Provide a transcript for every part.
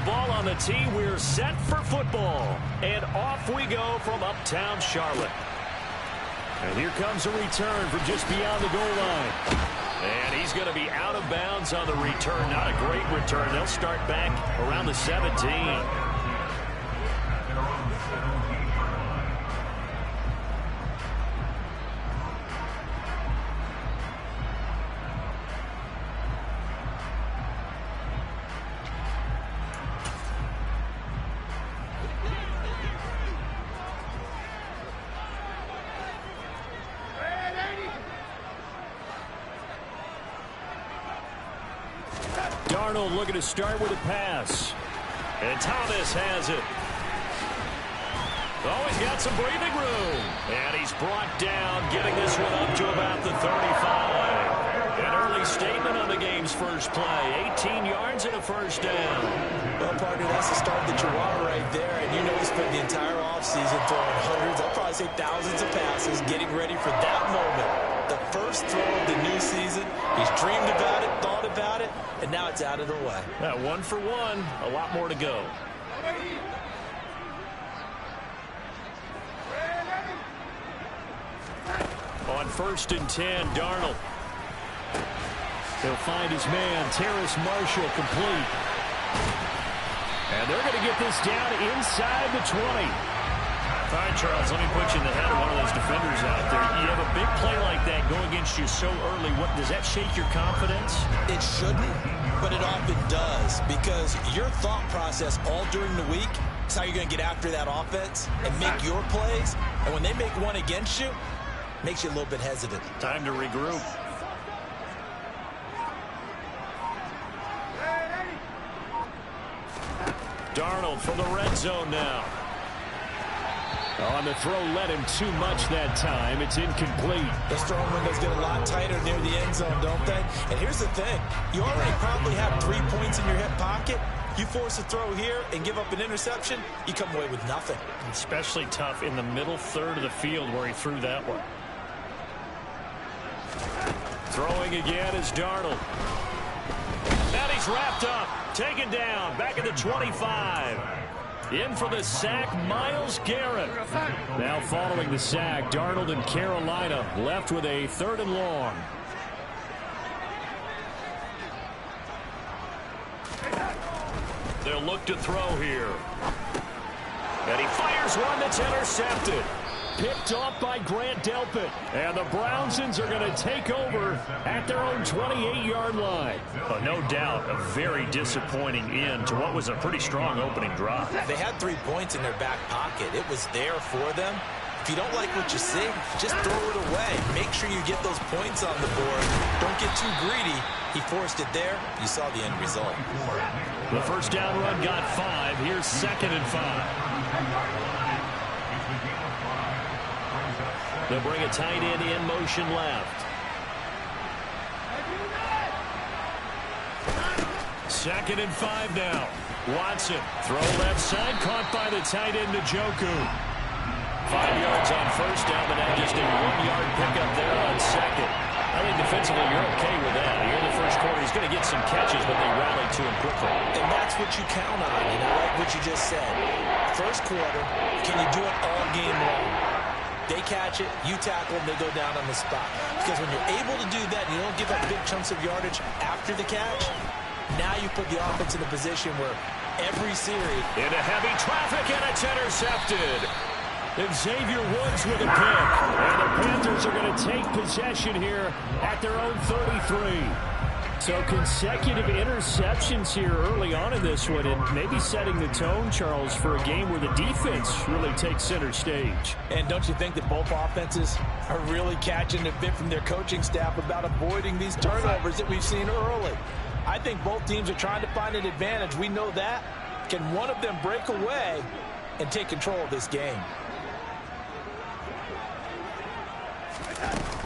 ball on the tee. We're set for football. And off we go from uptown Charlotte. And here comes a return from just beyond the goal line. And he's going to be out of bounds on the return. Not a great return. They'll start back around the 17. Darnold looking to start with a pass. And Thomas has it. Oh, he's got some breathing room. And he's brought down, getting this one up to about the 35. An early statement on the game's first play. 18 yards and a first down. Well, partner, that's the start that you want right there. And you know he spent the entire offseason throwing hundreds, I'll probably say thousands of passes, getting ready for that moment. The first throw of the new season. He's dreamed about it, thought about it, and now it's out of the way. 1 for 1. A lot more to go. On 1st and 10, Darnold. He'll find his man, Terrace Marshall, complete. And they're going to get this down inside the 20. All right, Charles, let me put you in the head of one of those defenders out there. You have a big play like that go against you so early. What does that shake your confidence? It shouldn't, but it often does, because your thought process all during the week is how you're going to get after that offense and make your plays. And when they make one against you, it makes you a little bit hesitant. Time to regroup. Darnold from the red zone now. On the throw, led him too much that time. It's incomplete. Those throwing windows get a lot tighter near the end zone, don't they? And here's the thing. You already probably have 3 points in your hip pocket. You force a throw here and give up an interception, you come away with nothing. Especially tough in the middle third of the field where he threw that one. Throwing again is Darnold. And he's wrapped up. Taken down. Back at the 25. In for the sack, Myles Garrett. Now following the sack, Darnold and Carolina left with a 3rd and long. They'll look to throw here. And he fires one that's intercepted. Picked off by Grant Delpit. And the Brownsons are going to take over at their own 28-yard line. Oh, no doubt a very disappointing end to what was a pretty strong opening drive. They had 3 points in their back pocket. It was there for them. If you don't like what you see, just throw it away. Make sure you get those points on the board. Don't get too greedy. He forced it there. You saw the end result. The first down run got 5. Here's 2nd and 5. They'll bring a tight end in motion left. 2nd and 5 now. Watson, throw left side, caught by the tight end Njoku. 5 yards on first down, but now just a 1-yard pickup there on 2nd. I think defensively you're okay with that. Here in the first quarter, he's going to get some catches, but they rally to him quickly. And that's what you count on, and I like what you just said. First quarter, can you do it all game long? They catch it, you tackle them, they go down on the spot. Because when you're able to do that and you don't give up big chunks of yardage after the catch, now you put the offense in a position where every series... Into heavy traffic, and it's intercepted. And Xavier Woods with a pick. And the Panthers are going to take possession here at their own 33. So consecutive interceptions here early on in this one, and maybe setting the tone, Charles, for a game where the defense really takes center stage. And don't you think that both offenses are really catching a bit from their coaching staff about avoiding these turnovers that we've seen early? I think both teams are trying to find an advantage. We know that. Can one of them break away and take control of this game?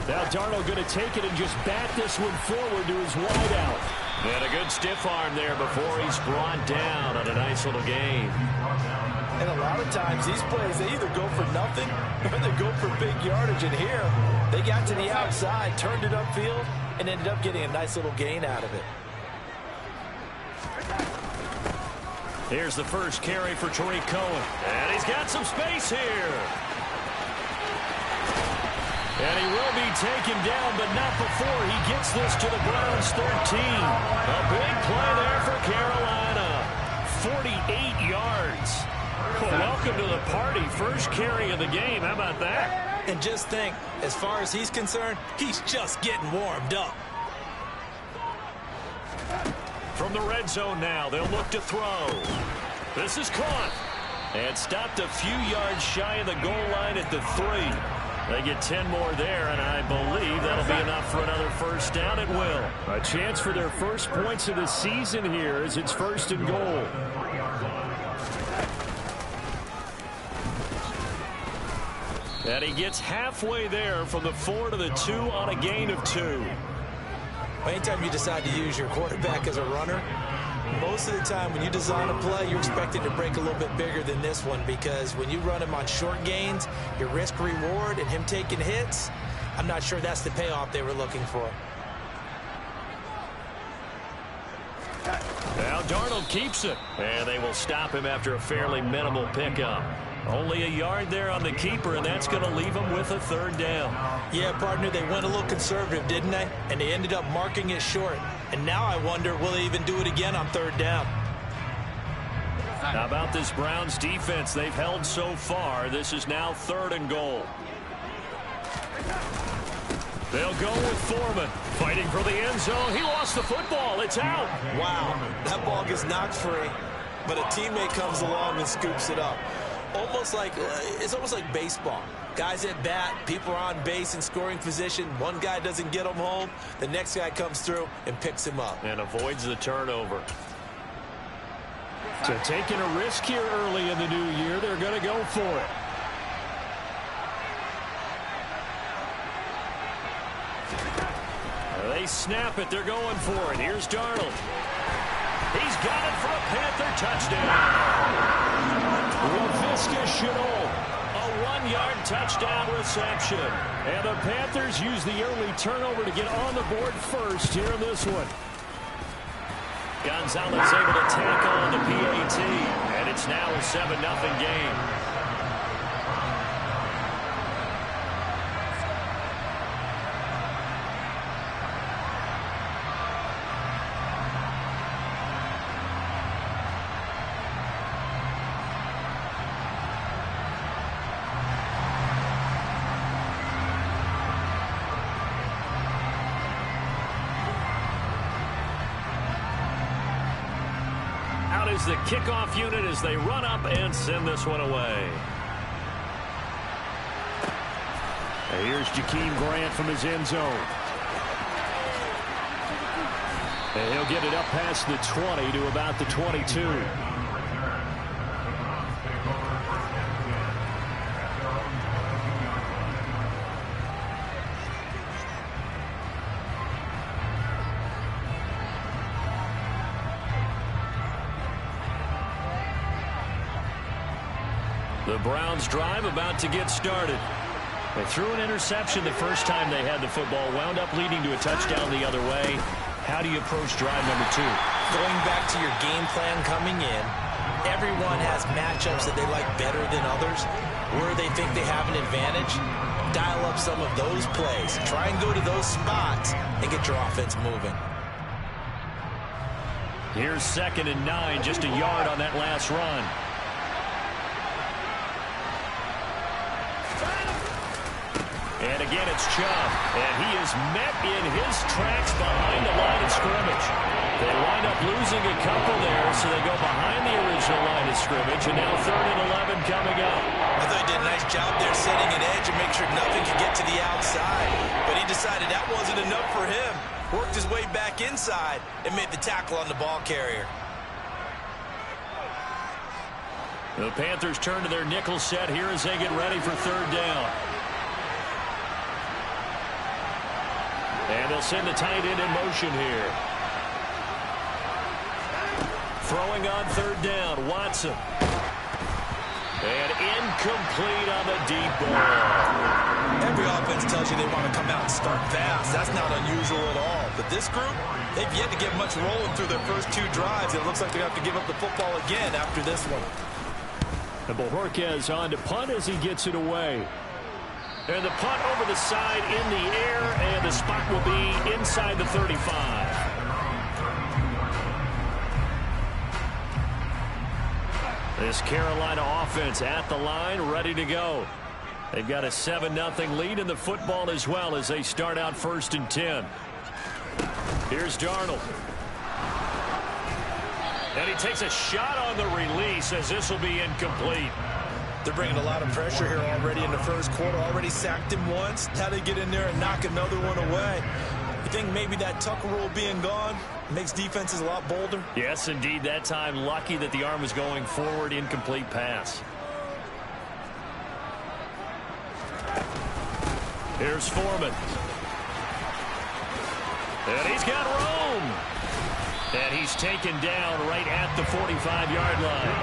Now Darnold going to take it and just bat this one forward to his wideout. And a good stiff arm there before he's brought down on a nice little gain. And a lot of times these plays, they either go for nothing or they go for big yardage. And here, they got to the outside, turned it upfield, and ended up getting a nice little gain out of it. Here's the first carry for Tariq Cohen. And he's got some space here. And he will be taken down, but not before he gets this to the Browns' 13. A big play there for Carolina. 48 yards. Well, welcome to the party. First carry of the game. How about that? And just think, as far as he's concerned, he's just getting warmed up. From the red zone now, they'll look to throw. This is caught. And stopped a few yards shy of the goal line at the 3. They get 10 more there, and I believe that'll be enough for another first down. It will. A chance for their first points of the season here as it's 1st and goal. And he gets halfway there from the 4 to the 2 on a gain of 2. Anytime you decide to use your quarterback as a runner, most of the time when you design a play, you're expected to break a little bit bigger than this one, because when you run him on short gains, your risk-reward and him taking hits, I'm not sure that's the payoff they were looking for. Now Darnold keeps it, and they will stop him after a fairly minimal pickup. Only a yard there on the keeper, and that's going to leave him with a 3rd down. Yeah, partner, they went a little conservative, didn't they? And they ended up marking it short. And now I wonder, will they even do it again on 3rd down? How about this Browns defense they've held so far? This is now 3rd and goal. They'll go with Foreman, fighting for the end zone. He lost the football. It's out. Wow, that ball gets knocked free, but a teammate comes along and scoops it up. It's almost like baseball. Guys at bat, people are on base in scoring position. One guy doesn't get him home. The next guy comes through and picks him up. And avoids the turnover. So taking a risk here early in the new year, they're going to go for it. They snap it. They're going for it. Here's Darnold. He's got it for a Panther touchdown. Laviska Shenault, a 1-yard touchdown reception. And the Panthers use the early turnover to get on the board first here in this one. Gonzalez able to tackle on the PAT, and it's now a 7-0 game. Is the kickoff unit as they run up and send this one away. And here's Jakeem Grant from his end zone. And he'll get it up past the 20 to about the 22. The Browns drive about to get started. They threw an interception the first time they had the football, wound up leading to a touchdown the other way. How do you approach drive number 2? Going back to your game plan coming in, everyone has matchups that they like better than others. Where they think they have an advantage, dial up some of those plays. Try and go to those spots and get your offense moving. Here's 2nd and 9, just a yard on that last run. And again, it's Chubb, and he is met in his tracks behind the line of scrimmage. They wind up losing a couple there, so they go behind the original line of scrimmage, and now 3rd and 11 coming up. I thought he did a nice job there setting an edge and make sure nothing could get to the outside, but he decided that wasn't enough for him. Worked his way back inside and made the tackle on the ball carrier. The Panthers turn to their nickel set here as they get ready for 3rd down. And they'll send the tight end in motion here. Throwing on 3rd down, Watson. And incomplete on the deep ball. Every offense defense tells you they want to come out and start fast. That's not unusual at all. But this group, they've yet to get much rolling through their first 2 drives. It looks like they're going to have to give up the football again after this one. And Bojorquez on to punt as he gets it away. And the punt over the side in the air, and the spot will be inside the 35. This Carolina offense at the line, ready to go. They've got a 7-0 lead in the football as well as they start out 1st and 10. Here's Darnold. And he takes a shot on the release as this will be incomplete. They're bringing a lot of pressure here already in the first quarter. Already sacked him once. Now they get in there and knock another one away. You think maybe that Tucker rule being gone makes defenses a lot bolder? Yes, indeed. That time, lucky that the arm was going forward. Incomplete pass. Here's Foreman. And he's got room. And he's taken down right at the 45-yard line.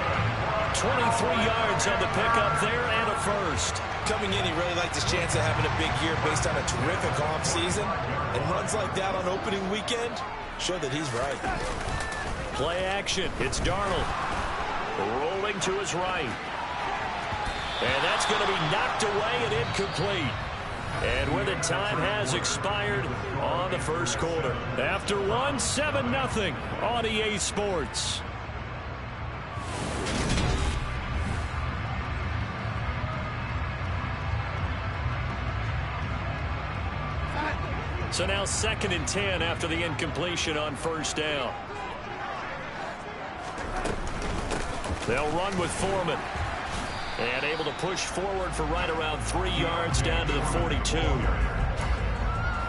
23 yards on the pickup there and a first. Coming in, he really liked his chance of having a big year based on a terrific offseason. And runs like that on opening weekend show that he's right. Play action. It's Darnold. Rolling to his right. And that's going to be knocked away and incomplete. And with it, time has expired on the first quarter. After one, 7-0 on EA Sports. So now 2nd and 10 after the incompletion on 1st down. They'll run with Foreman. And able to push forward for right around 3 yards down to the 42.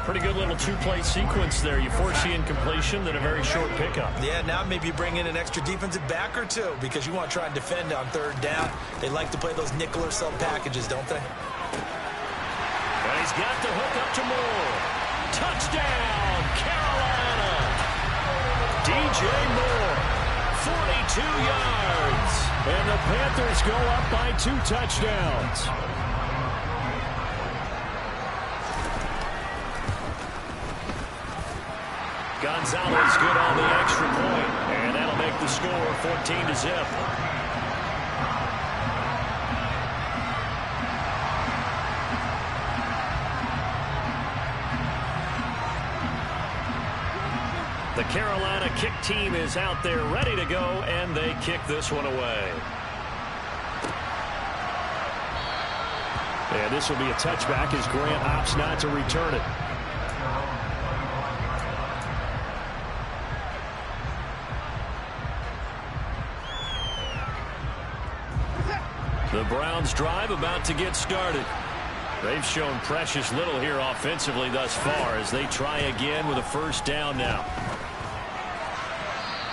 Pretty good little 2-play sequence there. You force the incompletion, then a very short pickup. Yeah, now maybe you bring in an extra defensive back or 2 because you want to try and defend on 3rd down. They like to play those nickel or sub packages, don't they? And he's got the hook up to Moore. Touchdown, Carolina. DJ Moore, 42 yards. And the Panthers go up by 2 touchdowns. Gonzalez good on the extra point. And that'll make the score 14-0. The Carolina kick team is out there ready to go, and they kick this one away. And this will be a touchback as Grant opts not to return it. The Browns drive about to get started. They've shown precious little here offensively thus far as they try again with a 1st down now.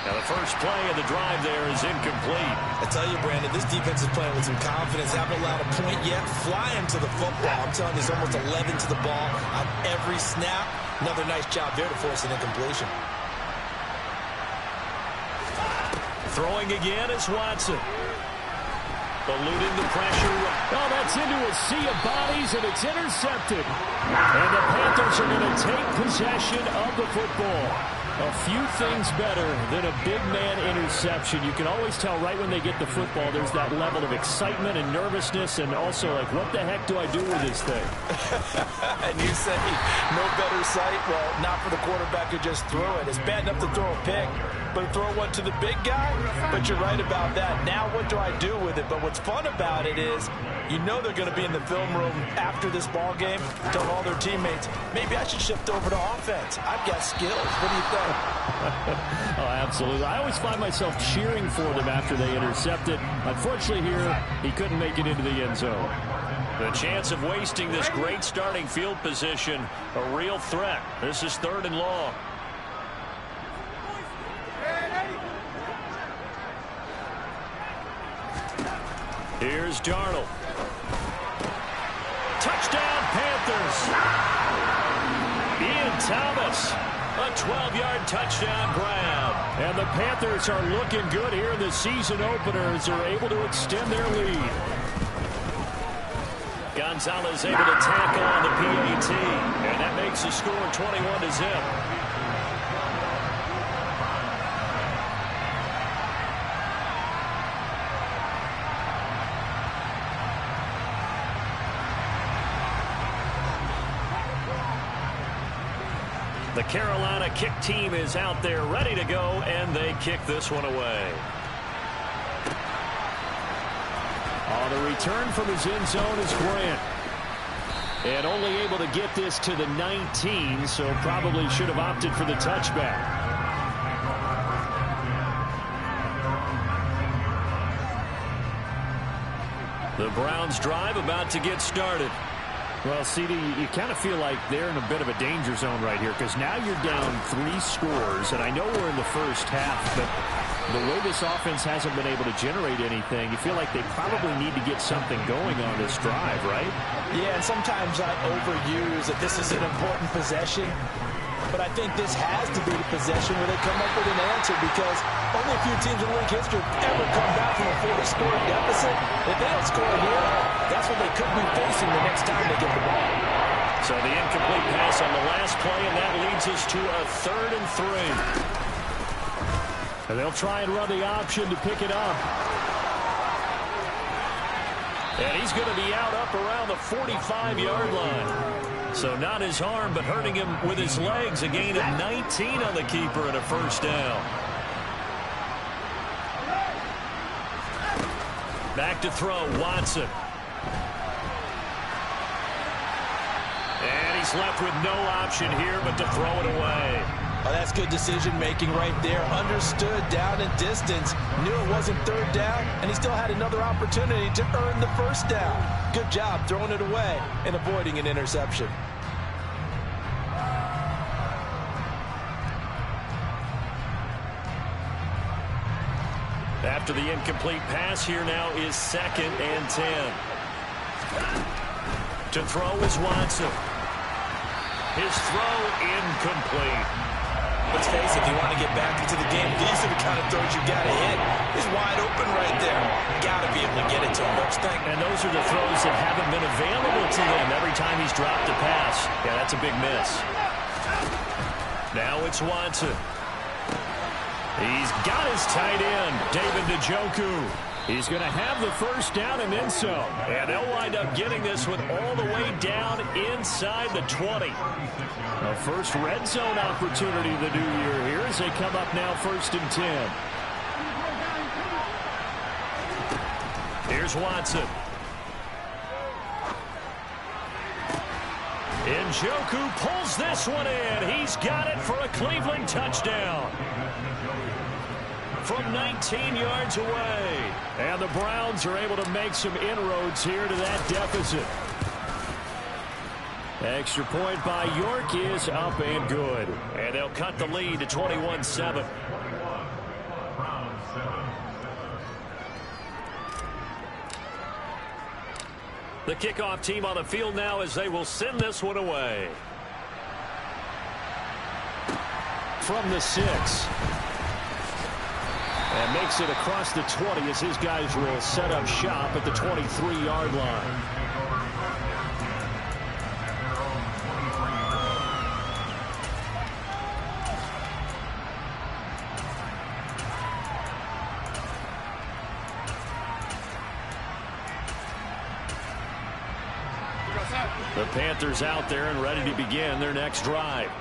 Now the first play of the drive there is incomplete. I tell you, Brandon, this defense is playing with some confidence. Haven't allowed a point yet. Flying to the football. I'm telling you, there's almost 11 to the ball on every snap. Another nice job there to force an incompletion. Throwing again is Watson. Eluding the pressure. Oh, that's into a sea of bodies, and it's intercepted. And the Panthers are going to take possession of the football. A few things better than a big man interception. You can always tell right when they get the football, there's that level of excitement and nervousness, and also like, what the heck do I do with this thing? And you say, no better sight? Well, not for the quarterback who just threw it. It's bad enough to throw a pick, but throw one to the big guy? But you're right about that. Now what do I do with it? But what's fun about it is, you know they're going to be in the film room after this ball game, telling all their teammates, maybe I should shift over to offense. I've got skills. What do you think? Oh, absolutely. I always find myself cheering for them after they intercept it. Unfortunately here, he couldn't make it into the end zone. The chance of wasting this great starting field position, a real threat. This is 3rd and long. Here's Darnold. Touchdown, Panthers. Ian Thomas, a 12-yard touchdown grab. And the Panthers are looking good here in the season opener as they're able to extend their lead. Gonzalez able to tackle on the PAT. And that makes the score 21-0. The Carolina kick team is out there ready to go, and they kick this one away. On the return from his end zone is Grant. And only able to get this to the 19, so probably should have opted for the touchback. The Browns drive about to get started. Well, CD, you kind of feel like they're in a bit of a danger zone right here because now you're down 3 scores, and I know we're in the first half, but the way this offense hasn't been able to generate anything, you feel like they probably need to get something going on this drive, right? Yeah, and sometimes I overuse that this is an important possession, but I think this has to be the possession where they come up with an answer because only a few teams in league history have ever come back from a 40-score deficit. If they don't score here, that's what they could be facing the next time they get the ball. So the incomplete pass on the last play, and that leads us to a 3rd and 3. And they'll try and run the option to pick it up. And he's going to be out up around the 45-yard line. So not his arm, but hurting him with his legs. A gain of 19 on the keeper and a first down. Back to throw, Watson. And he's left with no option here but to throw it away. Oh, that's good decision-making right there. Understood down and distance. Knew it wasn't 3rd down, and he still had another opportunity to earn the 1st down. Good job throwing it away and avoiding an interception. After the incomplete pass, here now is 2nd and 10. To throw is Watson. His throw incomplete. Let's face it, if you want to get back into the game, these are the kind of throws you got to hit. He's wide open right there. Got to be able to get it to him, don't you think? And those are the throws that haven't been available to them every time he's dropped a pass. Yeah, that's a big miss. Now it's Watson. He's got his tight end, David Njoku. He's going to have the 1st down and then some. And they'll wind up getting this one all the way down inside the 20. A first red zone opportunity the new year here as they come up now 1st and 10. Here's Watson. Njoku pulls this one in. He's got it for a Cleveland touchdown. From 19 yards away. And the Browns are able to make some inroads here to that deficit. Extra point by York is up and good. And they'll cut the lead to 21-7. The kickoff team on the field now as they will send this one away. From the 6. And makes it across the 20 as his guys will set up shop at the 23-yard line. The Panthers out there and ready to begin their next drive.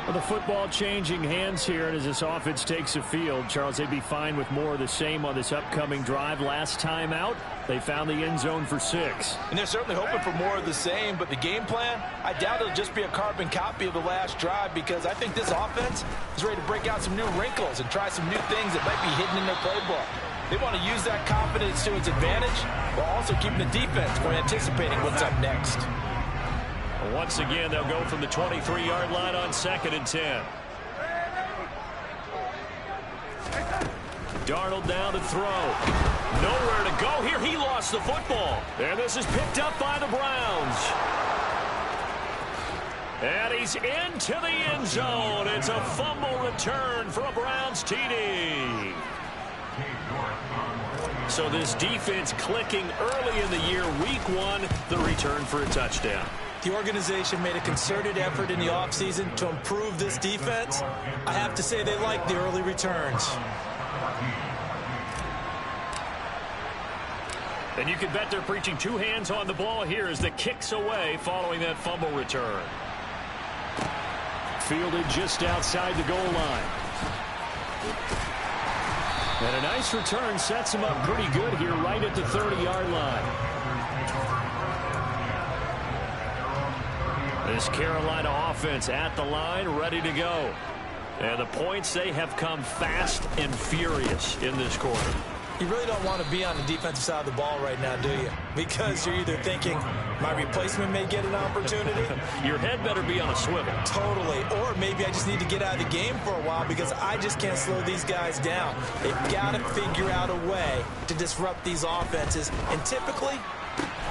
Well, the football changing hands here, and as this offense takes the field, Charles, they'd be fine with more of the same on this upcoming drive. Last time out, they found the end zone for 6. And they're certainly hoping for more of the same, but the game plan, I doubt it'll just be a carbon copy of the last drive because I think this offense is ready to break out some new wrinkles and try some new things that might be hidden in their playbook. They want to use that confidence to its advantage while also keeping the defense from anticipating what's up next. Once again, they'll go from the 23-yard line on 2nd and 10. Darnold down to throw. Nowhere to go here. He lost the football. And this is picked up by the Browns. And he's into the end zone. It's a fumble return for a Browns TD. So this defense clicking early in the year, week 1, the return for a touchdown. The organization made a concerted effort in the offseason to improve this defense. I have to say they like the early returns. And you can bet they're preaching 2 hands on the ball here as the kick's away following that fumble return. Fielded just outside the goal line. And a nice return sets him up pretty good here right at the 30-yard line. This Carolina offense at the line, ready to go. And the points, they have come fast and furious in this quarter. You really don't want to be on the defensive side of the ball right now, do you? Because you're either thinking, my replacement may get an opportunity. Your head better be on a swivel. Totally. Or maybe I just need to get out of the game for a while because I just can't slow these guys down. They've got to figure out a way to disrupt these offenses. And typically,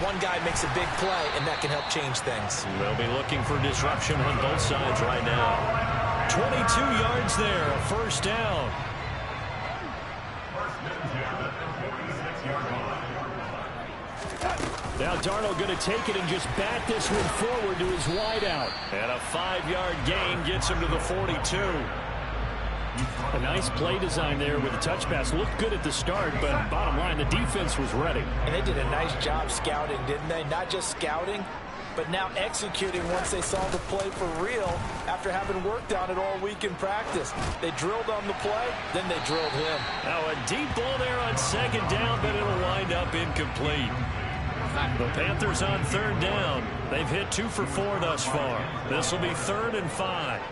one guy makes a big play, and that can help change things. They'll be looking for disruption on both sides right now. 22 yards there, a first down. Now Darnold going to take it and just bat this one forward to his wideout. And a 5-yard gain gets him to the 42. A nice play design there with the touch pass. Looked good at the start, but bottom line, the defense was ready. And they did a nice job scouting, didn't they? Not just scouting, but now executing once they saw the play for real after having worked on it all week in practice. They drilled on the play, then they drilled him. Now a deep ball there on second down, but it'll wind up incomplete. The Panthers on third down. They've hit 2 for 4 thus far. This will be 3rd and 5.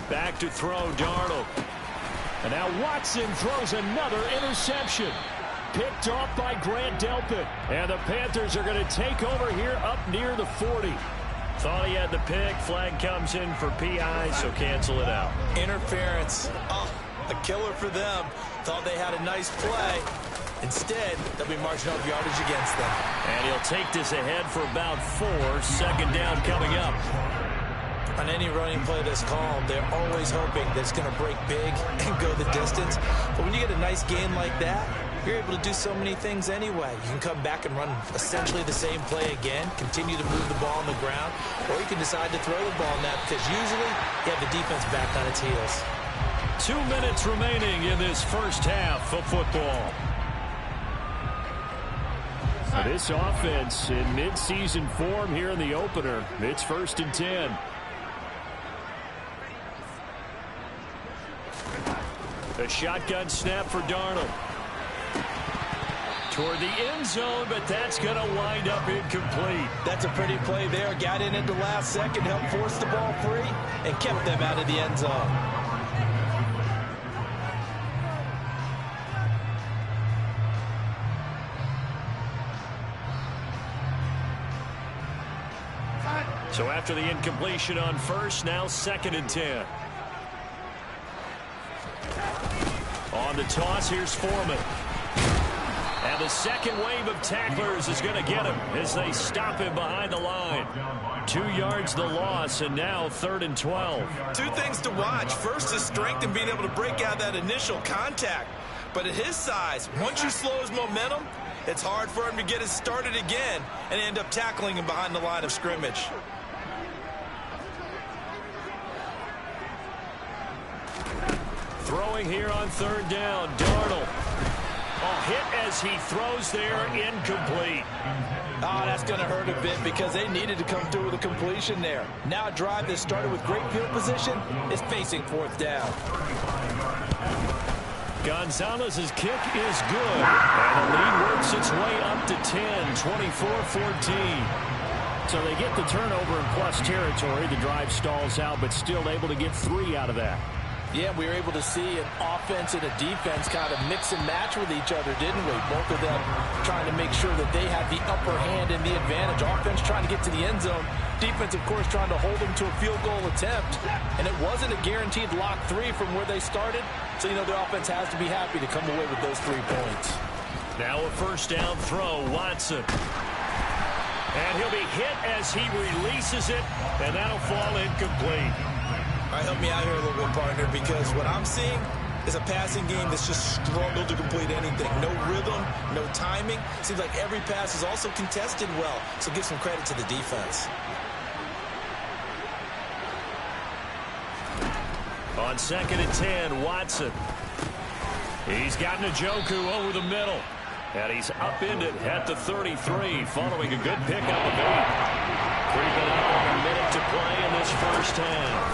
Back to throw, Darnold. And now Watson throws another interception. Picked off by Grant Delpit. And the Panthers are going to take over here up near the 40. Thought he had the pick. Flag comes in for PI, so cancel it out. Interference. Oh, a killer for them. Thought they had a nice play. Instead, they'll be marching up yardage against them. And he'll take this ahead for about 4. Second down coming up. On any running play that's called, they're always hoping that it's going to break big and go the distance. But when you get a nice gain like that, you're able to do so many things anyway. You can come back and run essentially the same play again, continue to move the ball on the ground, or you can decide to throw the ball now because usually you have the defense back on its heels. 2 minutes remaining in this first half of football. This offense in midseason form here in the opener. It's 1st and 10. A shotgun snap for Darnold. Toward the end zone, but that's going to wind up incomplete. That's a pretty play there. Got in at the last second, helped force the ball free, and kept them out of the end zone. So after the incompletion on first, now 2nd and 10. On the toss, here's Foreman. And the second wave of tacklers is going to get him as they stop him behind the line. 2 yards the loss, and now 3rd and 12. 2 things to watch. First is strength and being able to break out that initial contact. But at his size, once you slow his momentum, it's hard for him to get it started again and end up tackling him behind the line of scrimmage. Throwing here on 3rd down, Darnold. A hit as he throws there, incomplete. Oh, that's going to hurt a bit because they needed to come through with a completion there. Now a drive that started with great field position is facing 4th down. Gonzalez's kick is good. And the lead works its way up to 10, 24-14. So they get the turnover in plus territory. The drive stalls out, but still able to get 3 out of that. Yeah, we were able to see an offense and a defense kind of mix and match with each other, didn't we? Both of them trying to make sure that they had the upper hand and the advantage. Offense trying to get to the end zone. Defense, of course, trying to hold them to a field goal attempt. And it wasn't a guaranteed lock 3 from where they started. So, the offense has to be happy to come away with those 3 points. Now a first down throw, Watson. And he'll be hit as he releases it, and that'll fall incomplete. All right, help me out here a little bit, partner, because what I'm seeing is a passing game that's just struggled to complete anything. No rhythm, no timing. Seems like every pass is also contested well, so give some credit to the defense. On 2nd and 10, Watson. He's got Njoku over the middle. And he's upended at the 33 following a good pickup of 8. Creeping up on a minute to play in this first half.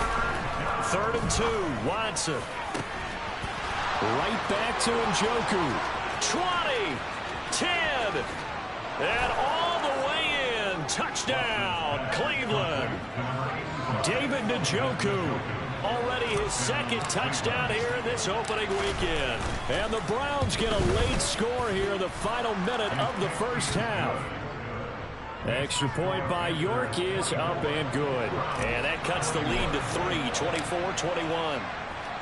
3rd and 2, Watson. Right back to Njoku. 20, 10, and all the way in. Touchdown, Cleveland. David Njoku. Already his 2nd touchdown here in this opening weekend. And the Browns get a late score here in the final minute of the first half. Extra point by York is up and good. And that cuts the lead to 3, 24-21.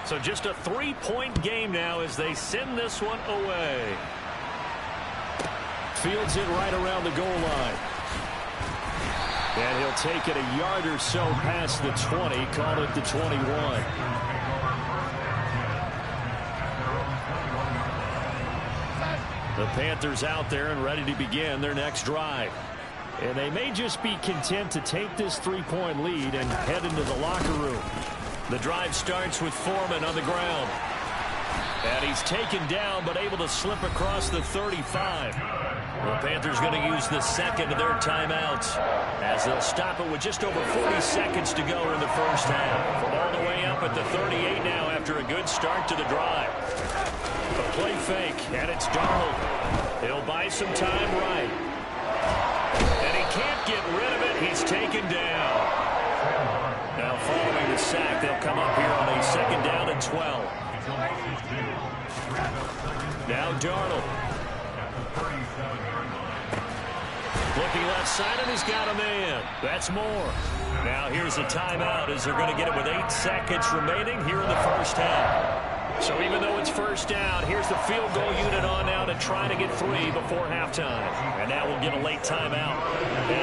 So just a 3-point game now as they send this one away. Fields it right around the goal line. And he'll take it a yard or so past the 20, call it the 21. The Panthers out there and ready to begin their next drive. And they may just be content to take this 3-point lead and head into the locker room. The drive starts with Foreman on the ground. And he's taken down but able to slip across the 35. The Panthers going to use the 2nd of their timeouts as they'll stop it with just over 40 seconds to go in the first half. From all the way up at the 38 now after a good start to the drive. A play fake, and it's Darnold. He'll buy some time right. And he can't get rid of it. He's taken down. Now following the sack, they'll come up here on a 2nd down and 12. Now Darnold. Looking left side, and he's got a man. That's more. Now here's a timeout as they're going to get it with 8 seconds remaining here in the first half. So even though it's first down, here's the field goal unit on now to try to get 3 before halftime. And now we'll get a late timeout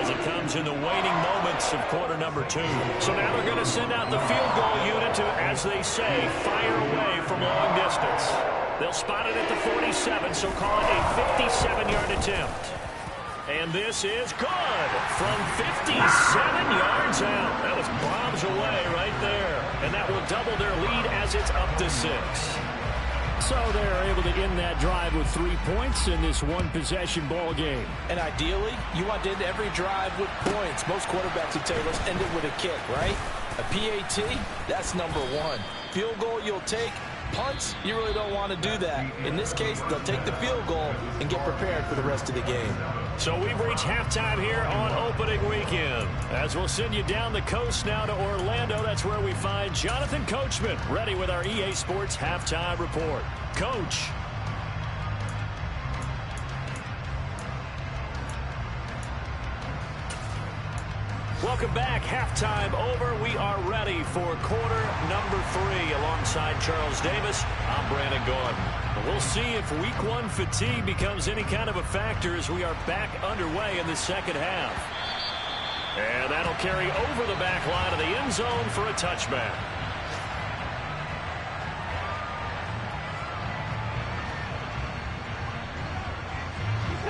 as it comes in the waning moments of quarter number 2. So now they're going to send out the field goal unit to, as they say, fire away from long distance. They'll spot it at the 47, so call it a 57-yard attempt. And this is good from 57 yards out. That was bombs away right there. And that will double their lead as it's up to 6. So they're able to end that drive with 3 points in this one-possession ball game. And ideally, you want to end every drive with points. Most quarterbacks would tell you, let's end it with a kick, right? A PAT, that's number 1. Field goal you'll take. Punts, you really don't want to do that. In this case, they'll take the field goal and get prepared for the rest of the game. So we've reached halftime here on opening weekend. As we'll send you down the coast now to Orlando, that's where we find Jonathan Coachman ready with our EA Sports Halftime Report. Coach. Welcome back. Halftime over. We are ready for quarter number 3 alongside Charles Davis. I'm Brandon Gordon. We'll see if week 1 fatigue becomes any kind of a factor as we are back underway in the second half. And that'll carry over the back line of the end zone for a touchback.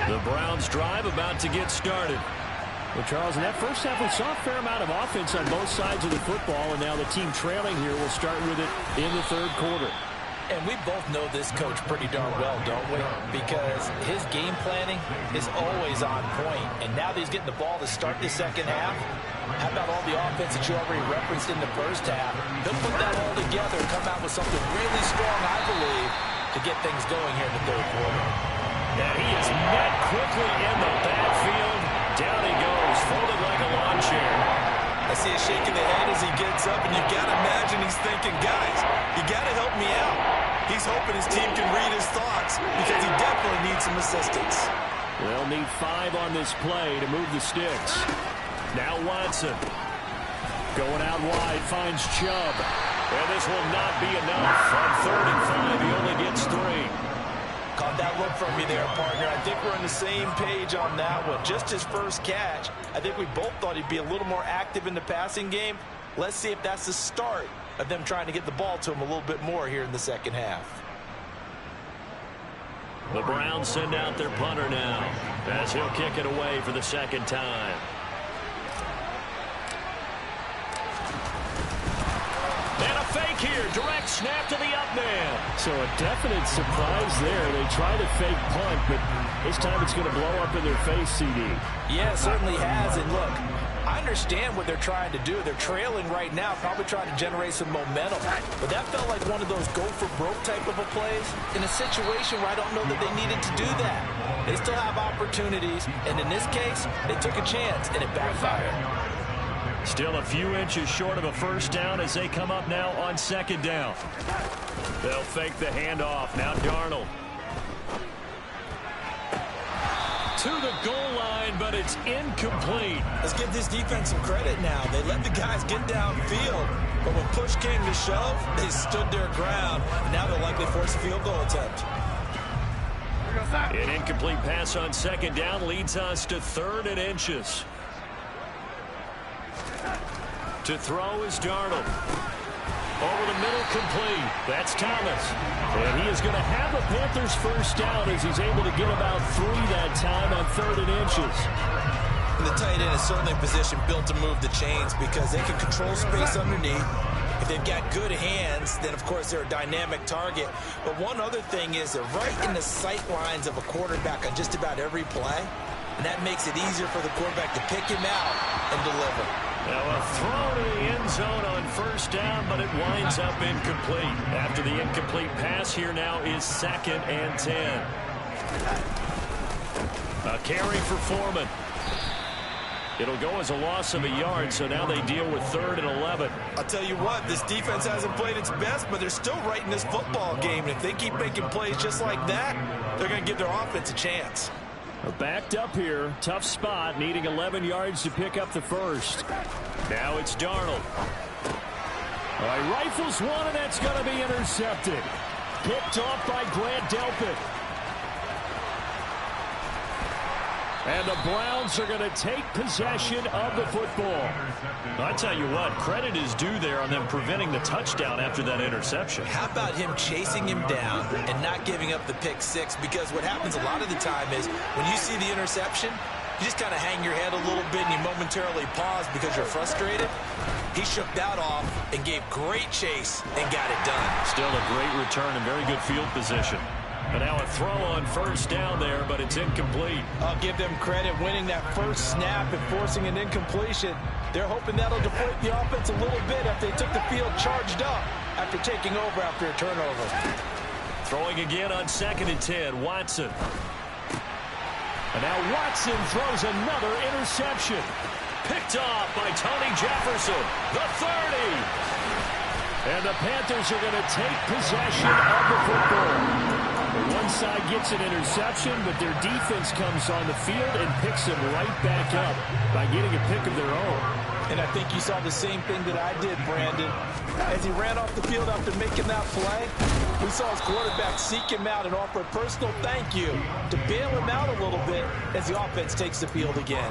The Browns drive about to get started. Well, Charles, in that first half, we saw a fair amount of offense on both sides of the football, and now the team trailing here will start with it in the third quarter. And we both know this coach pretty darn well, don't we? Because his game planning is always on point. And now that he's getting the ball to start the second half, how about all the offense that you already referenced in the first half? He'll put that all together and come out with something really strong, I believe, to get things going here in the third quarter. And he is met quickly in the backfield. Down he goes, folded like a lawn chair. I see him shaking the head as he gets up, and you've got to imagine he's thinking, guys, you got to help me out. He's hoping his team can read his thoughts because he definitely needs some assistance. They'll need 5 on this play to move the sticks. Now Watson. Going out wide, finds Chubb. And this will not be enough. On 3rd and 5, he only gets 3. Caught that look from me there, partner. I think we're on the same page on that one. Just his first catch. I think we both thought he'd be a little more active in the passing game. Let's see if that's the start of them trying to get the ball to him a little bit more here in the second half. The Browns send out their punter now as he'll kick it away for the second time. And a fake here. Direct snap to the up man. So a definite surprise there. They try to fake punt, but this time it's going to blow up in their face, CD. Yeah, it certainly has. And look, I understand what they're trying to do. They're trailing right now, probably trying to generate some momentum. But that felt like one of those go-for-broke type of a plays in a situation where I don't know that they needed to do that. They still have opportunities, and in this case, they took a chance, and it backfired. Still a few inches short of a first down as they come up now on second down. They'll fake the handoff. Now Darnold. To the goal line, but it's incomplete. Let's give this defense some credit now. They let the guys get downfield, but when push came to shove, they stood their ground, and now they'll likely force a field goal attempt. An incomplete pass on second down leads us to 3rd and inches. To throw is Darnold. Over the middle, complete. That's Thomas. And he is going to have the Panthers first down as he's able to get about 3 that time on 3rd and inches. And the tight end is certainly a position built to move the chains because they can control space underneath. If they've got good hands, then, of course, they're a dynamic target. But one other thing is they're right in the sight lines of a quarterback on just about every play. And that makes it easier for the quarterback to pick him out and deliver. Now a throw to the end zone on first down, but it winds up incomplete. After the incomplete pass, here now is 2nd and 10. A carry for Foreman. It'll go as a loss of a yard, so now they deal with 3rd and 11. I'll tell you what, this defense hasn't played its best, but they're still right in this football game. And if they keep making plays just like that, they're going to give their offense a chance. They're backed up here. Tough spot, needing 11 yards to pick up the first. Now it's Darnold. All right, rifles one, and that's going to be intercepted. Picked off by Grant Delpit. And the Browns are going to take possession of the football. I tell you what, credit is due there on them preventing the touchdown after that interception. How about him chasing him down and not giving up the pick six? Because what happens a lot of the time is when you see the interception, you just kind of hang your head a little bit and you momentarily pause because you're frustrated. He shook that off and gave great chase and got it done. Still a great return and very good field position. And now a throw on first down there, but it's incomplete. I'll give them credit winning that first snap and forcing an incompletion. They're hoping that'll deflate the offense a little bit after they took the field charged up after taking over after a turnover. Throwing again on 2nd and 10, Watson. And now Watson throws another interception. Picked off by Tony Jefferson, the 30. And the Panthers are going to take possession of the football. One side gets an interception, but their defense comes on the field and picks them right back up by getting a pick of their own. And I think you saw the same thing that I did, Brandon. As he ran off the field after making that play, we saw his quarterback seek him out and offer a personal thank you to bail him out a little bit as the offense takes the field again.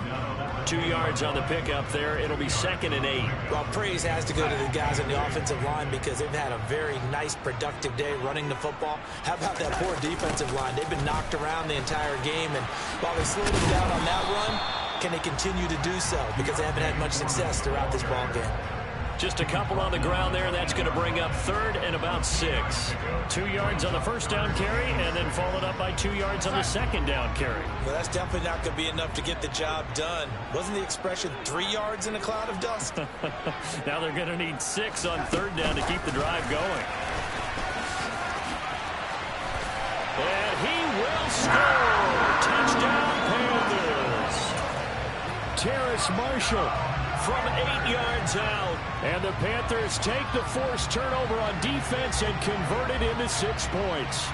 2 yards on the pickup there. It'll be 2nd and 8. Well, praise has to go to the guys on the offensive line because they've had a very nice, productive day running the football. How about that poor defensive line? They've been knocked around the entire game, and while they slowed them down on that run, can they continue to do so? Because they haven't had much success throughout this ball game. Just a couple on the ground there. That's going to bring up 3rd and about 6. 2 yards on the first down carry, and then followed up by 2 yards on the second down carry. Well, that's definitely not going to be enough to get the job done. Wasn't the expression 3 yards in a cloud of dust? Now they're going to need 6 on 3rd down to keep the drive going. And he will score. Touchdown, Panthers. Terrace Marshall from 8 yards out. And the Panthers take the forced turnover on defense and convert it into 6 points.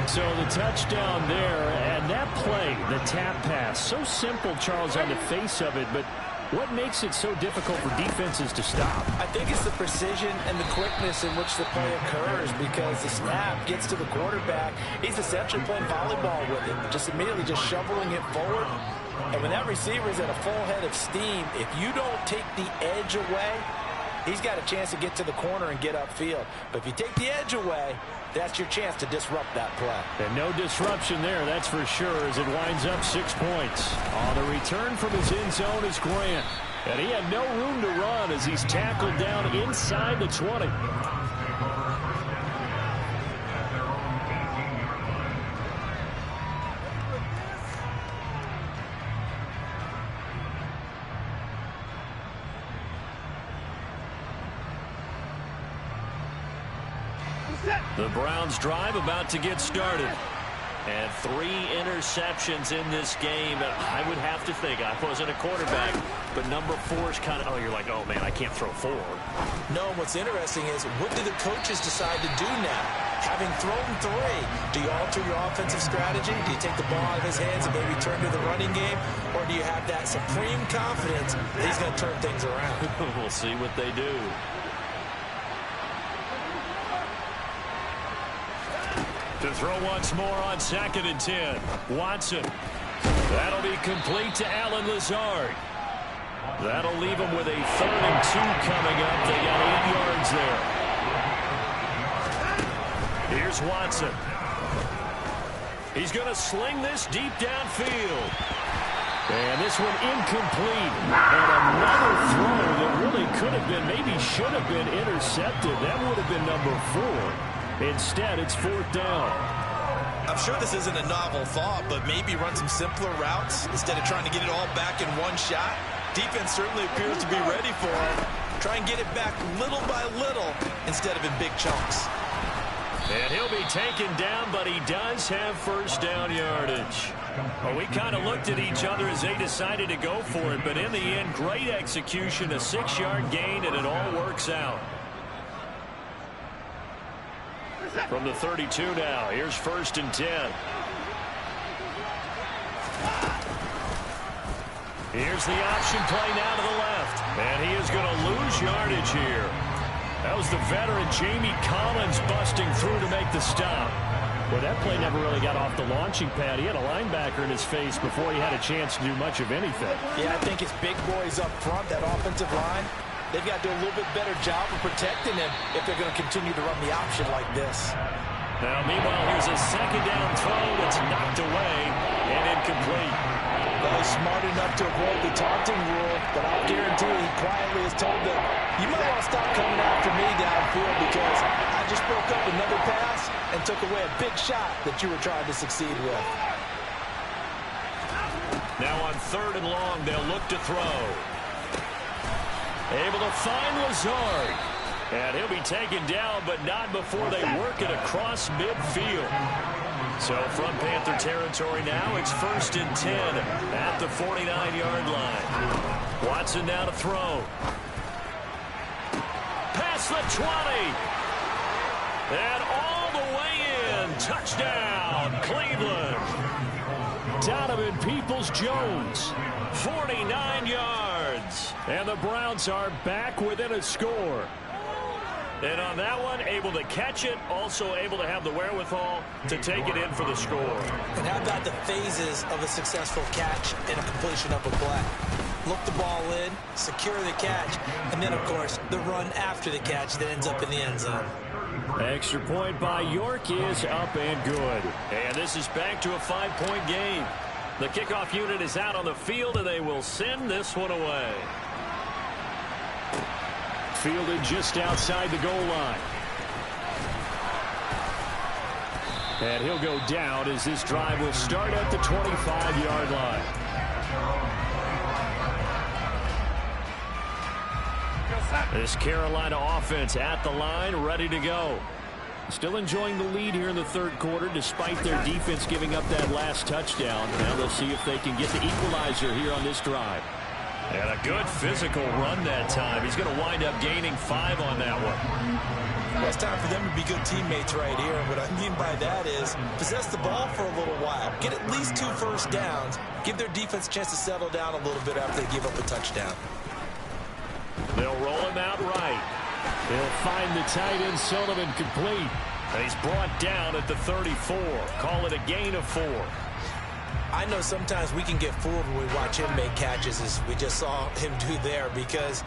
So the touchdown there, and that play, the tap pass, so simple, Charles, on the face of it, but what makes it so difficult for defenses to stop? I think it's the precision and the quickness in which the play occurs because the snap gets to the quarterback. He's essentially playing volleyball with it, just immediately just shoveling it forward. And when that receiver is at a full head of steam, if you don't take the edge away, he's got a chance to get to the corner and get upfield. But if you take the edge away, that's your chance to disrupt that play. And no disruption there, that's for sure, as it winds up 6 points. On the return from his end zone is Grant. And he had no room to run as he's tackled down inside the 20. The Browns drive about to get started. And 3 interceptions in this game. I would have to think, I wasn't a quarterback, but number 4 is kind of, you're like, oh, man, I can't throw 4. No, what's interesting is, what do the coaches decide to do now? Having thrown 3, do you alter your offensive strategy? Do you take the ball out of his hands and maybe turn to the running game? Or do you have that supreme confidence that he's going to turn things around? We'll see what they do. To throw once more on 2nd and 10. Watson. That'll be complete to Allen Lazard. That'll leave him with a 3rd and 2 coming up. They got 8 yards there. Here's Watson. He's going to sling this deep downfield. And this one incomplete. And another throw that really could have been, maybe should have been intercepted. That would have been number 4. Instead, it's 4th down. I'm sure this isn't a novel thought, but maybe run some simpler routes instead of trying to get it all back in one shot. Defense certainly appears to be ready for it. Try and get it back little by little instead of in big chunks. And he'll be taken down, but he does have 1st down yardage. Well, we kind of looked at each other as they decided to go for it, but in the end, great execution, a 6-yard gain, and it all works out. From the 32 now, here's 1st and 10. Here's the option play now to the left. And he is going to lose yardage here. That was the veteran Jamie Collins busting through to make the stop. Well, that play never really got off the launching pad. He had a linebacker in his face before he had a chance to do much of anything. Yeah, I think it's big boys up front, that offensive line. They've got to do a little bit better job of protecting him if they're going to continue to run the option like this. Now, meanwhile, here's a 2nd down throw that's knocked away and incomplete. Well, he's smart enough to avoid the taunting rule, but I'll guarantee he quietly has told them, you might want to stop coming after me downfield because I just broke up another pass and took away a big shot that you were trying to succeed with. Now on 3rd and long, they'll look to throw. Able to find Lazard. And he'll be taken down, but not before they work it across midfield. So from Panther territory now, it's 1st and 10 at the 49-yard line. Watson now to throw. Past the 20. And all the way in. Touchdown, Cleveland. Donovan Peoples-Jones, 49 yards. And the Browns are back within a score. And on that one, able to catch it, also able to have the wherewithal to take it in for the score. And how about the phases of a successful catch and a completion of a play? Look the ball in, secure the catch, and then, of course, the run after the catch that ends up in the end zone. Extra point by York is up and good. And this is back to a 5-point game. The kickoff unit is out on the field, and they will send this one away. Fielded just outside the goal line. And he'll go down as this drive will start at the 25-yard line. This Carolina offense at the line, ready to go. Still enjoying the lead here in the 3rd quarter despite their defense giving up that last touchdown. Now they'll see if they can get the equalizer here on this drive. And a good physical run that time. He's going to wind up gaining 5 on that one. Well, it's time for them to be good teammates right here. And what I mean by that is possess the ball for a little while. Get at least 2 first downs. Give their defense a chance to settle down a little bit after they give up a touchdown. They'll roll him out right. They'll find the tight end Sullivan complete. And he's brought down at the 34. Call it a gain of 4. I know sometimes we can get fooled when we watch him make catches as we just saw him do there because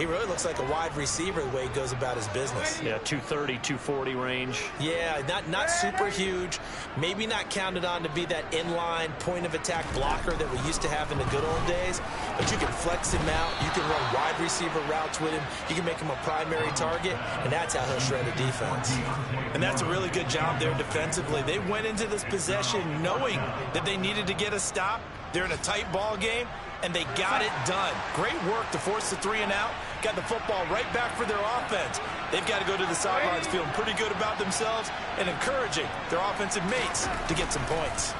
He really looks like a wide receiver the way he goes about his business. Yeah, 230, 240 range. Yeah, not super huge. Maybe not counted on to be that inline point-of-attack blocker that we used to have in the good old days. But you can flex him out. You can run wide receiver routes with him. You can make him a primary target, and that's how he'll shred a defense. And that's a really good job there defensively. They went into this possession knowing that they needed to get a stop. They're in a tight ball game, and they got it done. Great work to force the 3 and out. Got the football right back for their offense. They've got to go to the sidelines feeling pretty good about themselves and encouraging their offensive mates to get some points.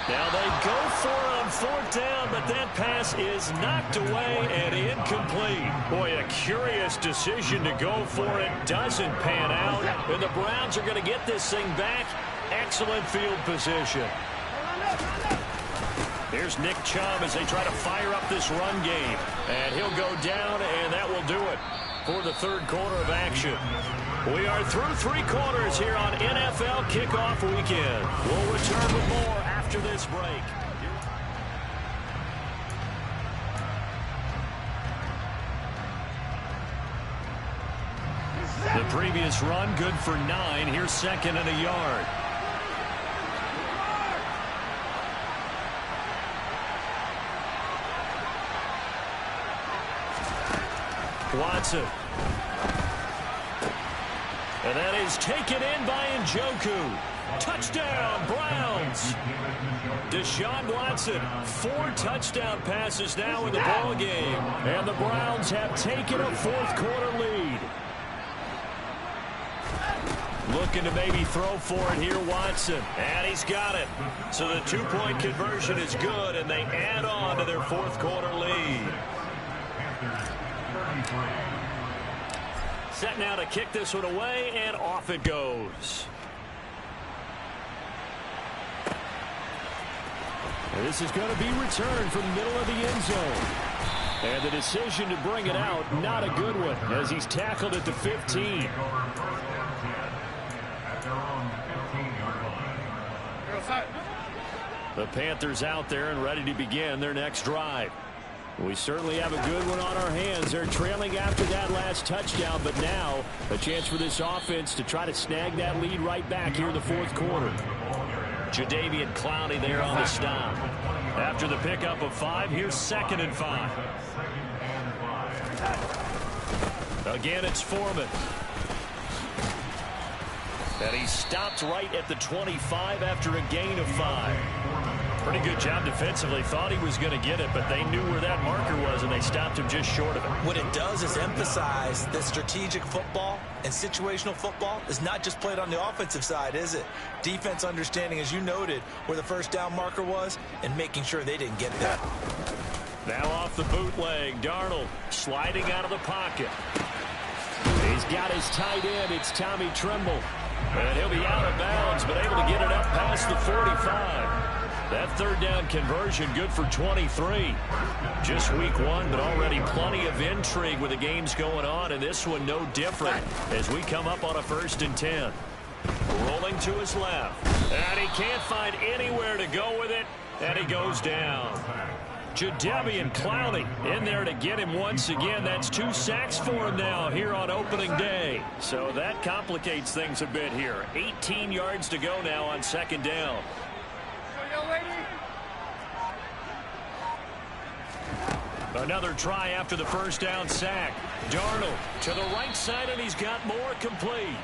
Now they go for it on 4th down, but that pass is knocked away and incomplete. Boy, a curious decision to go for it. Doesn't pan out. And the Browns are going to get this thing back. Excellent field position. Here's Nick Chubb as they try to fire up this run game. And he'll go down, and that will do it for the 3rd quarter of action. We are through 3 quarters here on NFL Kickoff Weekend. We'll return with more after this break. The previous run, good for 9. Here's 2nd and a yard. Watson. And that is taken in by Njoku. Touchdown, Browns. Deshaun Watson, 4 touchdown passes now in the ball game. And the Browns have taken a 4th quarter lead. Looking to maybe throw for it here, Watson. And he's got it. So the 2-point conversion is good, and they add on to their 4th quarter lead. Set now to kick this one away, and off it goes. And this is going to be returned from the middle of the end zone. And the decision to bring it out, not a good one, as he's tackled at the 15. The Panthers out there and ready to begin their next drive. We certainly have a good one on our hands. They're trailing after that last touchdown, but now a chance for this offense to try to snag that lead right back here in the 4th quarter. Jadeveon Clowney there on the stop. After the pickup of 5, here's 2nd and 5. Again, it's Foreman. And he stopped right at the 25 after a gain of 5. Pretty good job defensively. Thought he was going to get it, but they knew where that marker was, and they stopped him just short of it. What it does is emphasize that strategic football and situational football is not just played on the offensive side, is it? Defense understanding, as you noted, where the 1st down marker was and making sure they didn't get there. Now off the bootleg, Darnold sliding out of the pocket. He's got his tight end. It's Tommy Tremble. And he'll be out of bounds, but able to get it up past the 45. That 3rd down conversion good for 23. Just week 1, but already plenty of intrigue with the games going on, and this one no different as we come up on a 1st and 10. Rolling to his left, and he can't find anywhere to go with it, and he goes down. Jadeveon Clowney in there to get him once again. That's 2 sacks for him now here on opening day. So that complicates things a bit here. 18 yards to go now on 2nd down. Another try after the 1st down sack. Darnold to the right side, and he's got more complete.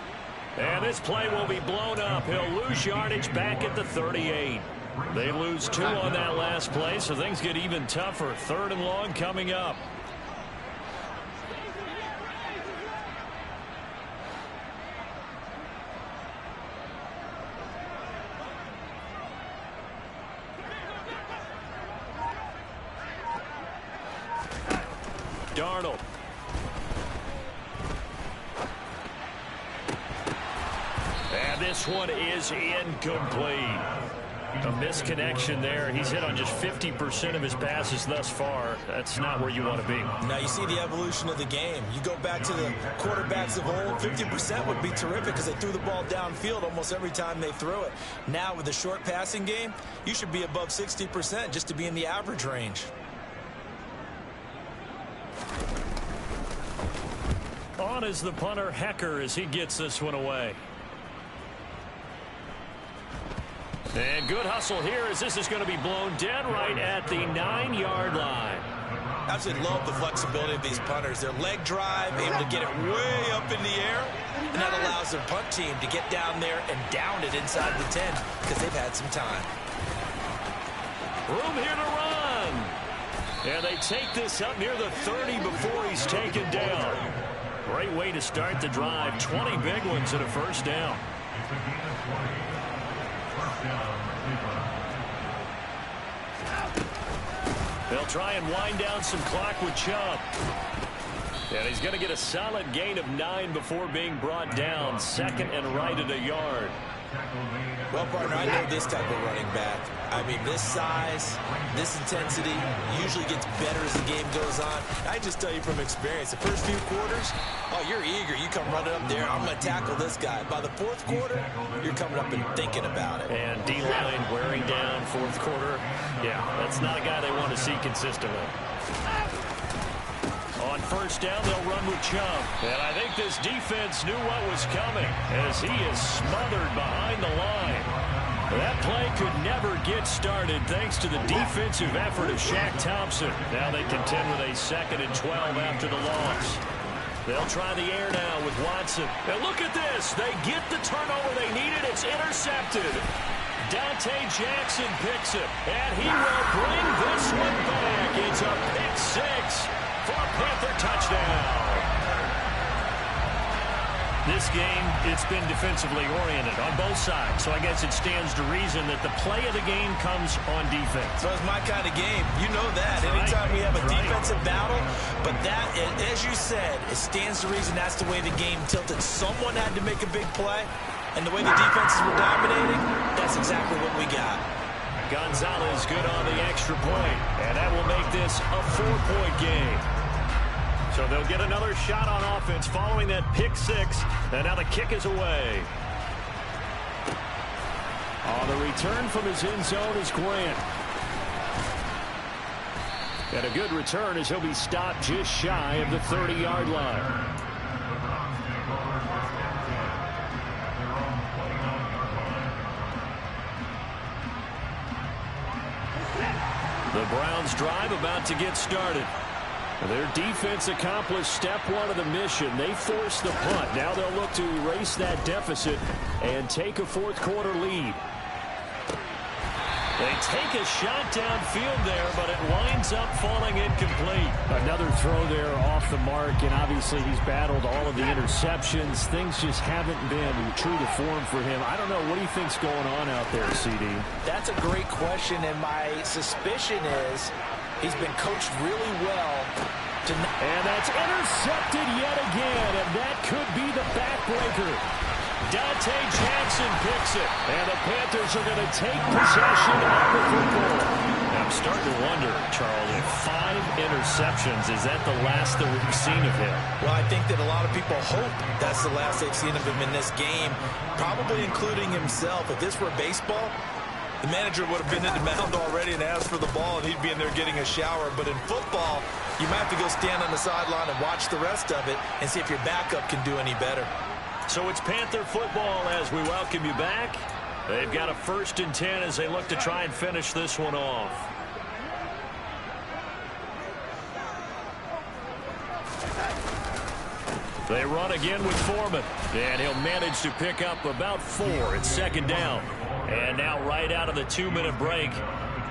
And this play will be blown up. He'll lose yardage back at the 38. They lose 2 on that last play, so things get even tougher. 3rd and long coming up. Darnold. And this one is incomplete. A misconnection there. He's hit on just 50% of his passes thus far. That's not where you want to be. Now you see the evolution of the game. You go back to the quarterbacks of old, 50% would be terrific because they threw the ball downfield almost every time they threw it. Now with the short passing game, you should be above 60% just to be in the average range. On is the punter, Hecker, as he gets this one away. And good hustle here as this is going to be blown dead right at the 9-yard line. I absolutely love the flexibility of these punters. Their leg drive, able to get it way up in the air, and that allows their punt team to get down there and down it inside the 10 because they've had some time. Room here to run. And they take this up near the 30 before he's taken down. Great way to start the drive. 20 big ones and a first down. They'll try and wind down some clock with Chubb. And he's going to get a solid gain of 9 before being brought down. Second and right at a yard. Well, partner, I know this type of running back. I mean, this size, this intensity usually gets better as the game goes on. I just tell you from experience, the first few quarters, oh, you're eager. You come running up there. I'm going to tackle this guy. By the fourth quarter, you're coming up and thinking about it. And D-line wearing down fourth quarter. Yeah, that's not a guy they want to see consistently. On first down, they'll run with Chubb. And I think this defense knew what was coming as he is smothered behind the line. That play could never get started thanks to the defensive effort of Shaq Thompson. Now they contend with a 2nd and 12 after the loss. They'll try the air now with Watson. And look at this. They get the turnover they needed. It's intercepted. Dante Jackson picks it, and he will bring this one back. It's a pick 6 for a Panther touchdown. This game, it's been defensively oriented on both sides, so I guess it stands to reason that the play of the game comes on defense. So it's my kind of game. You know that. Anytime we have a defensive battle, but that, as you said, it stands to reason that's the way the game tilted. Someone had to make a big play, and the way the defenses were dominating, that's exactly what we got. Gonzalez good on the extra point, and that will make this a 4-point game. So they'll get another shot on offense following that pick 6, and now the kick is away. On the return from his end zone is Grant. And a good return as he'll be stopped just shy of the 30-yard line. The Browns drive about to get started. Their defense accomplished step 1 of the mission. They forced the punt. Now they'll look to erase that deficit and take a fourth quarter lead. They take a shot downfield there, but it winds up falling incomplete. Another throw there off the mark, and obviously he's battled all of the interceptions. Things just haven't been true to form for him. I don't know. What do you think's going on out there, CD? That's a great question, and my suspicion is he's been coached really well. And that's intercepted yet again, and that could be the backbreaker. Dante Jackson picks it, and the Panthers are going to take possession of the football. Now, I'm starting to wonder, Charles, if 5 interceptions, is that the last that we've seen of him? Well, I think that a lot of people hope that's the last they've seen of him in this game, probably including himself. If this were baseball, the manager would have been in the mound already and asked for the ball, and he'd be in there getting a shower. But in football, you might have to go stand on the sideline and watch the rest of it and see if your backup can do any better. So it's Panther football as we welcome you back. They've got a 1st and 10 as they look to try and finish this one off. They run again with Foreman, and he'll manage to pick up about 4. It's 2nd down. And now right out of the 2-minute break,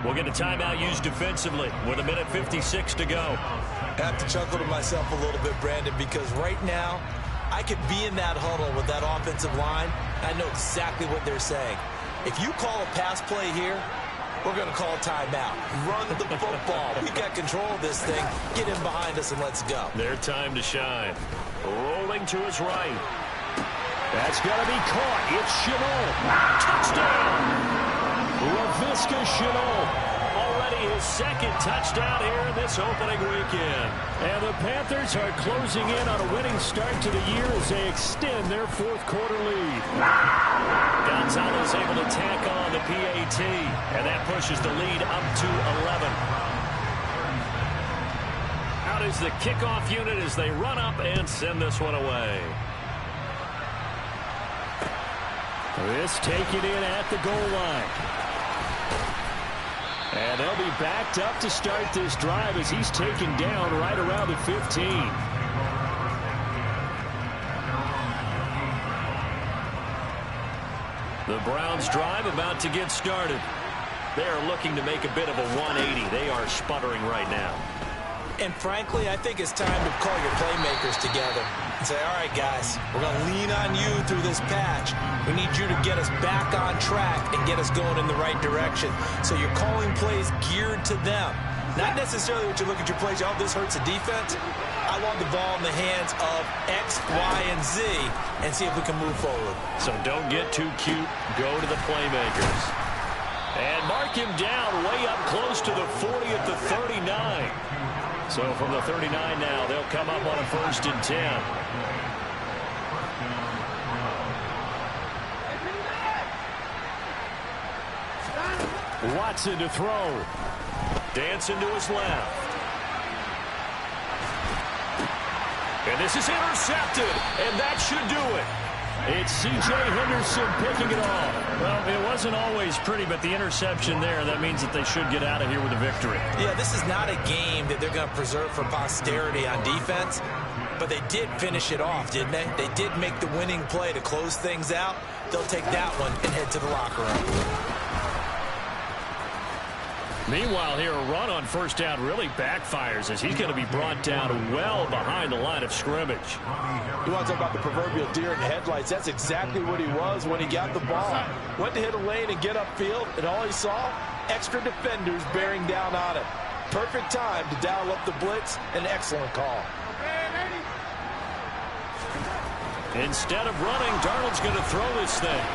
we'll get a timeout used defensively with 1:56 to go. I have to chuckle to myself a little bit, Brandon, because right now I could be in that huddle with that offensive line. I know exactly what they're saying. If you call a pass play here, we're going to call a timeout. Run the football. We've got control of this thing. Get in behind us and let's go. Their time to shine. Rolling to his right. That's going to be caught. It's Chenault. Touchdown. Laviska Chenault. Already his 2nd touchdown here in this opening weekend. And the Panthers are closing in on a winning start to the year as they extend their 4th quarter lead. Gonzalez able to tack on the PAT, and that pushes the lead up to 11. out as the kickoff unit as they run up and send this one away. This taken in at the goal line. And they'll be backed up to start this drive as he's taken down right around the 15. The Browns drive about to get started. They are looking to make a bit of a 180. They are sputtering right now. And frankly, I think it's time to call your playmakers together and say, all right, guys, we're going to lean on you through this patch. We need you to get us back on track and get us going in the right direction. So you're calling plays geared to them. Not necessarily what you look at your plays, oh, this hurts the defense. I want the ball in the hands of X, Y, and Z and see if we can move forward. So don't get too cute. Go to the playmakers. And mark him down way up close to the 40 at the 39. So from the 39 now, they'll come up on a 1st and 10. Watson to throw. Dancing to his left. And this is intercepted, and that should do it. It's C.J. Henderson picking it off. Well, it wasn't always pretty, but the interception there, that means that they should get out of here with a victory. Yeah, this is not a game that they're going to preserve for posterity on defense, but they did finish it off, didn't they? They did make the winning play to close things out. They'll take that one and head to the locker room. Meanwhile, here a run on 1st down really backfires as he's going to be brought down well behind the line of scrimmage. You want to talk about the proverbial deer in the headlights? That's exactly what he was when he got the ball. Went to hit a lane and get upfield, and all he saw, extra defenders bearing down on him. Perfect time to dial up the blitz. An excellent call. Instead of running, Darnold's going to throw this thing.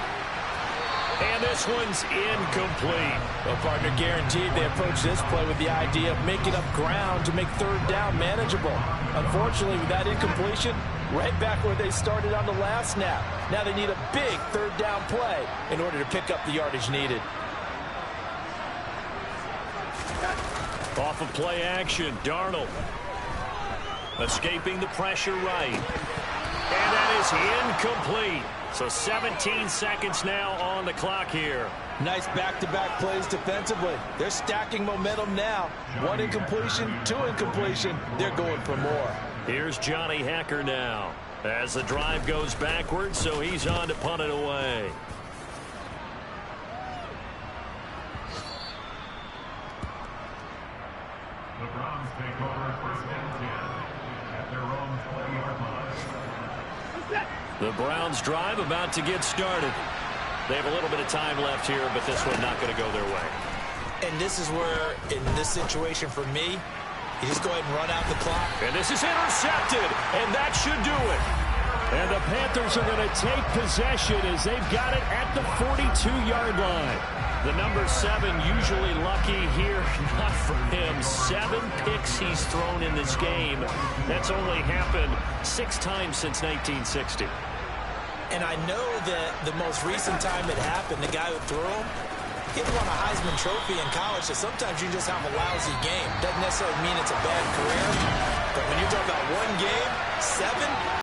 And this one's incomplete. Well, partner, guaranteed they approach this play with the idea of making up ground to make 3rd down manageable. Unfortunately, with that incompletion, right back where they started on the last snap. Now they need a big 3rd down play in order to pick up the yardage needed. Off of play action, Darnold. Escaping the pressure right. And that is incomplete. So 17 seconds now on the clock here. Nice back-to-back plays defensively. They're stacking momentum now. 1 incompletion, 2 incompletion. They're going for more. Here's Johnny Hacker now as the drive goes backwards, so he's on to punt it away. The Browns take over 1st and 10 at their own 20-yard line. The Browns drive about to get started. They have a little bit of time left here, but this one not going to go their way. And this is where, in this situation for me, you just go ahead and run out the clock. And this is intercepted, and that should do it. And the Panthers are going to take possession as they've got it at the 42-yard line. The number 7 usually lucky here. Not for him. 7 picks he's thrown in this game. That's only happened 6 times since 1960. And I know that the most recent time it happened, the guy who threw him, he won a Heisman Trophy in college, so sometimes you just have a lousy game. Doesn't necessarily mean it's a bad career. But when you're talking about one game, 7,